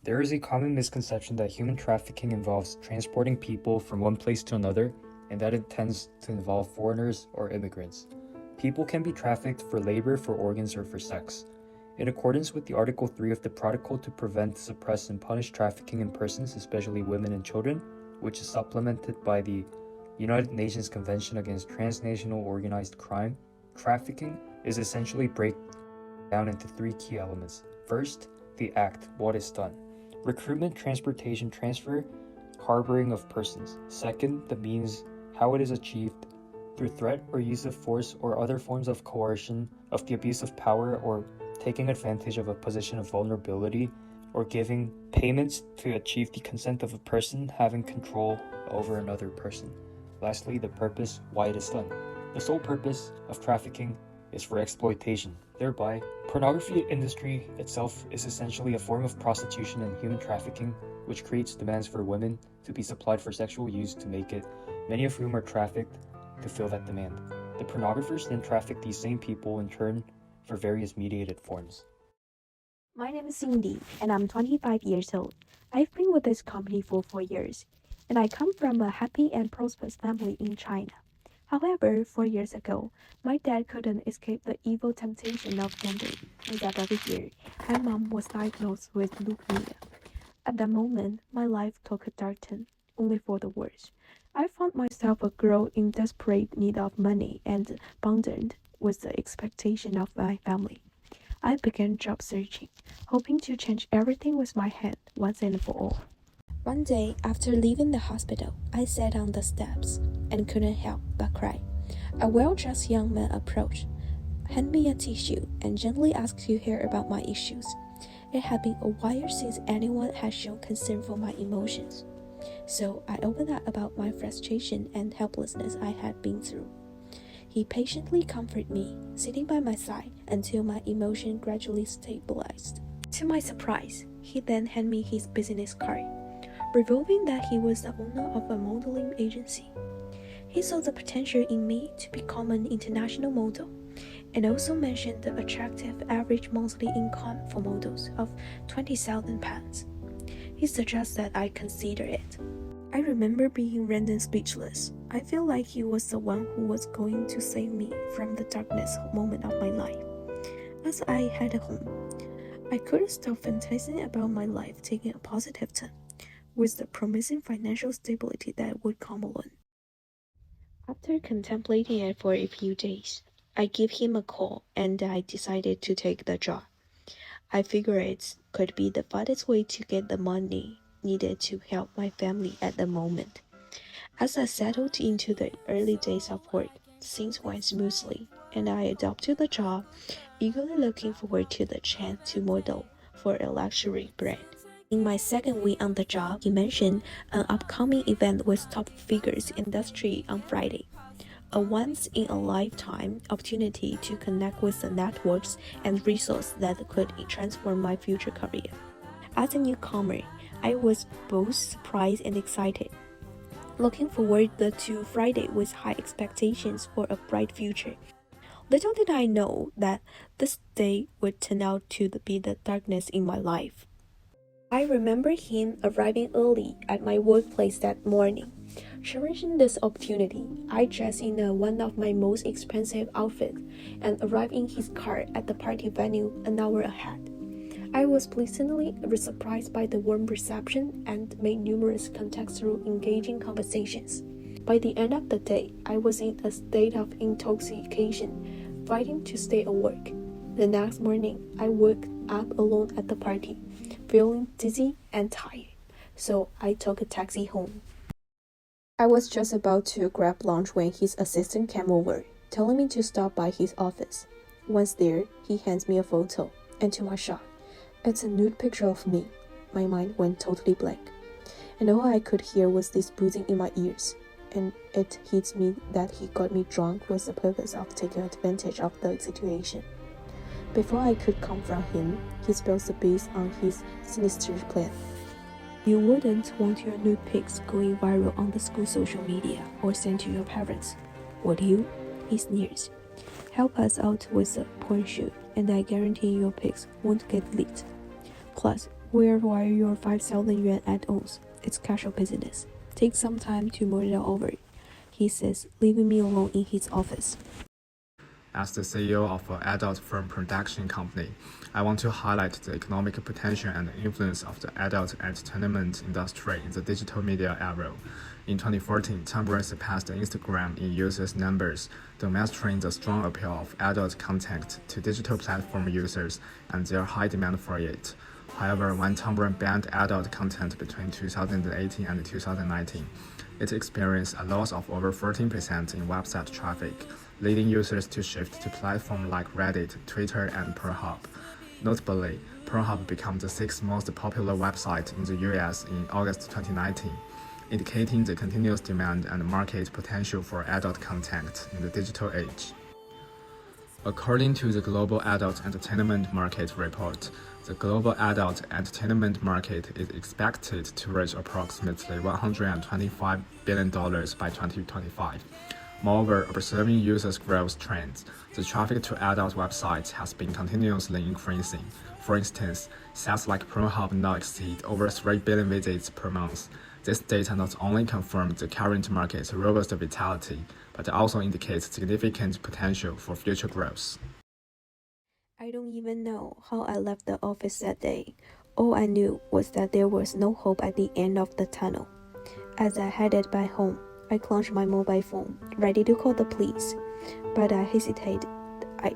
There is a common misconception that human trafficking involves transporting people from one place to another, and that it tends to involve foreigners or immigrants. People can be trafficked for labor, for organs, or for sex. In accordance with the Article 3 of the Protocol to Prevent, Suppress, and Punish Trafficking in Persons, especially women and children, which is supplemented by the United Nations Convention Against Transnational Organized Crime, trafficking is essentially break down into three key elements. First, the act, what is done. Recruitment, transportation, transfer, harboring of persons. Second, the means, how it is achieved, through threat or use of force or other forms of coercion, of the abuse of power, or taking advantage of a position of vulnerability, or giving payments to achieve the consent of a person having control over another person. Lastly, the purpose, why it is done. The sole purpose of trafficking is for exploitation. Thereby, pornography industry itself is essentially a form of prostitution and human trafficking, which creates demands for women to be supplied for sexual use to make it, many of whom are trafficked to fill that demand. The pornographers then traffic these same people in turn for various mediated forms. My name is Cindy, and I'm 25 years old. I've been with this company for 4 years, and I come from a happy and prosperous family in China. However, 4 years ago, my dad couldn't escape the evil temptation of gambling, and that very year, my mom was diagnosed with leukemia. At that moment, my life took a dark turn, only for the worse. I found myself a girl in desperate need of money and burdened with the expectation of my family. I began job searching, hoping to change everything with my hand once and for all. One day, after leaving the hospital, I sat on the steps and couldn't help but cry. A well-dressed young man approached, handed me a tissue, and gently asked to hear about my issues. It had been a while since anyone had shown concern for my emotions. So I opened up about my frustration and helplessness I had been through. He patiently comforted me, sitting by my side until my emotion gradually stabilized. To my surprise, he then handed me his business card, revealing that he was the owner of a modeling agency. He saw the potential in me to become an international model, and also mentioned the attractive average monthly income for models of £20,000. He suggested that I consider it. I remember being random speechless. I feel like he was the one who was going to save me from the darkest moment of my life. As I headed home, I couldn't stop fantasizing about my life taking a positive turn, with the promising financial stability that would come along. After contemplating it for a few days, I gave him a call and I decided to take the job. I figured it could be the fastest way to get the money needed to help my family at the moment. As I settled into the early days of work, things went smoothly, and I adopted the job, eagerly looking forward to the chance to model for a luxury brand. In my second week on the job, he mentioned an upcoming event with top figures in the industry on Friday. A once-in-a-lifetime opportunity to connect with the networks and resources that could transform my future career. As a newcomer, I was both surprised and excited, looking forward to Friday with high expectations for a bright future. Little did I know that this day would turn out to be the darkness in my life. I remember him arriving early at my workplace that morning. Cherishing this opportunity, I dressed in one of my most expensive outfits and arrived in his car at the party venue an hour ahead. I was pleasantly surprised by the warm reception and made numerous contacts through engaging conversations. By the end of the day, I was in a state of intoxication, fighting to stay awake. The next morning, I woke up alone at the party, feeling dizzy and tired, so I took a taxi home. I was just about to grab lunch when his assistant came over, telling me to stop by his office. Once there, he hands me a photo, and to my shock, it's a nude picture of me. My mind went totally blank, and all I could hear was this buzzing in my ears, and it hits me that he got me drunk with the purpose of taking advantage of the situation. Before I could confront him, he spills the beans on his sinister plan. You wouldn't want your nude pics going viral on the school social media or sent to your parents, would you? He sneers. Help us out with the porn shoot, and I guarantee your pics won't get leaked. Plus, Where are your 5,000 yuan add-ons? It's casual business. Take some time to mull it over, he says, leaving me alone in his office. As the CEO of an adult film production company, I want to highlight the economic potential and influence of the adult entertainment industry in the digital media era. In 2014, Tumblr surpassed Instagram in users' numbers, demonstrating the strong appeal of adult content to digital platform users and their high demand for it. However, when Tumblr banned adult content between 2018 and 2019, it experienced a loss of over 14% in website traffic, leading users to shift to platforms like Reddit, Twitter, and Pornhub. Notably, Pornhub became the sixth most popular website in the US in August 2019, indicating the continuous demand and market potential for adult content in the digital age. According to the Global Adult Entertainment Market Report, the global adult entertainment market is expected to reach approximately $125 billion by 2025. Moreover, observing users' growth trends, the traffic to adult websites has been continuously increasing. For instance, sites like Pornhub now exceed over 3 billion visits per month. This data not only confirms the current market's robust vitality, but also indicates significant potential for future growth. I don't even know how I left the office that day. All I knew was that there was no hope at the end of the tunnel. As I headed back home, I clutched my mobile phone, ready to call the police, but I hesitated.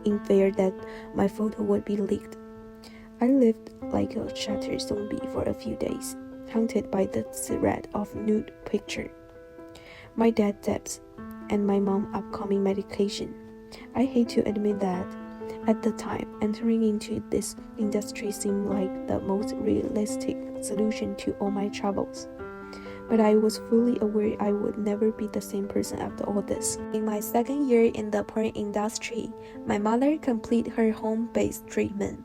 In fear that my photo would be leaked. I lived like a shattered zombie for a few days, haunted by the threat of nude picture, my dad debts, and my mom's upcoming medication. I hate to admit that at the time, entering into this industry seemed like the most realistic solution to all my troubles. But I was fully aware I would never be the same person after all this. In my second year in the porn industry, my mother completed her home-based treatment.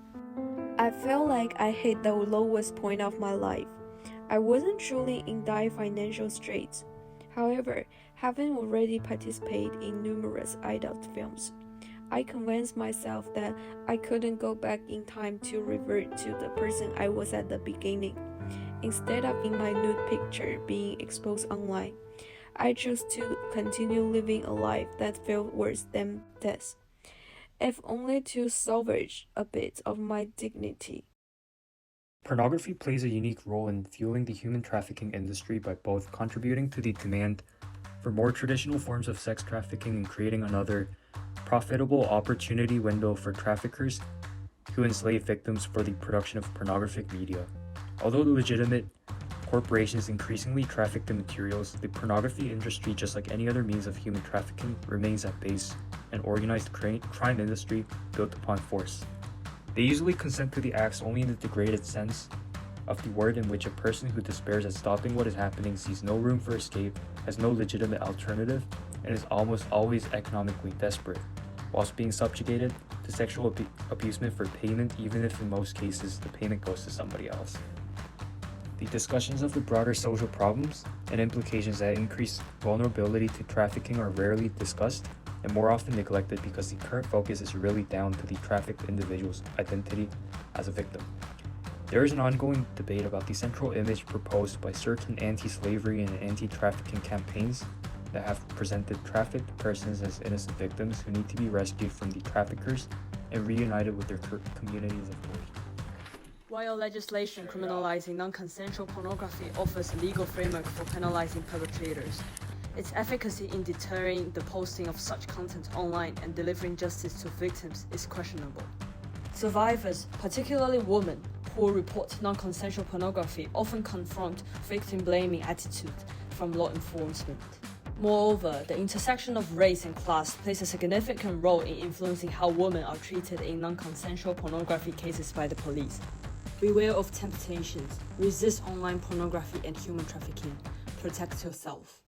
I felt like I hit the lowest point of my life. I wasn't truly in dire financial straits. However, having already participated in numerous adult films, I convinced myself that I couldn't go back in time to revert to the person I was at the beginning. Instead of in my nude picture being exposed online, I chose to continue living a life that felt worse than death, if only to salvage a bit of my dignity. Pornography plays a unique role in fueling the human trafficking industry by both contributing to the demand for more traditional forms of sex trafficking and creating another profitable opportunity window for traffickers who enslave victims for the production of pornographic media. Although the legitimate corporations increasingly traffic the materials, the pornography industry, just like any other means of human trafficking, remains at base an organized crime industry built upon force. They usually consent to the acts only in the degraded sense of the word, in which a person who despairs at stopping what is happening sees no room for escape, has no legitimate alternative, and is almost always economically desperate, whilst being subjugated to sexual abusement for payment, even if in most cases the payment goes to somebody else. The discussions of the broader social problems and implications that increase vulnerability to trafficking are rarely discussed and more often neglected because the current focus is really down to the trafficked individual's identity as a victim. There is an ongoing debate about the central image proposed by certain anti-slavery and anti-trafficking campaigns that have presented trafficked persons as innocent victims who need to be rescued from the traffickers and reunited with their communities of origin. While legislation criminalizing non-consensual pornography offers a legal framework for penalizing perpetrators, its efficacy in deterring the posting of such content online and delivering justice to victims is questionable. Survivors, particularly women, who report non-consensual pornography often confront victim-blaming attitude from law enforcement. Moreover, the intersection of race and class plays a significant role in influencing how women are treated in non-consensual pornography cases by the police. Beware of temptations, resist online pornography and human trafficking, protect yourself.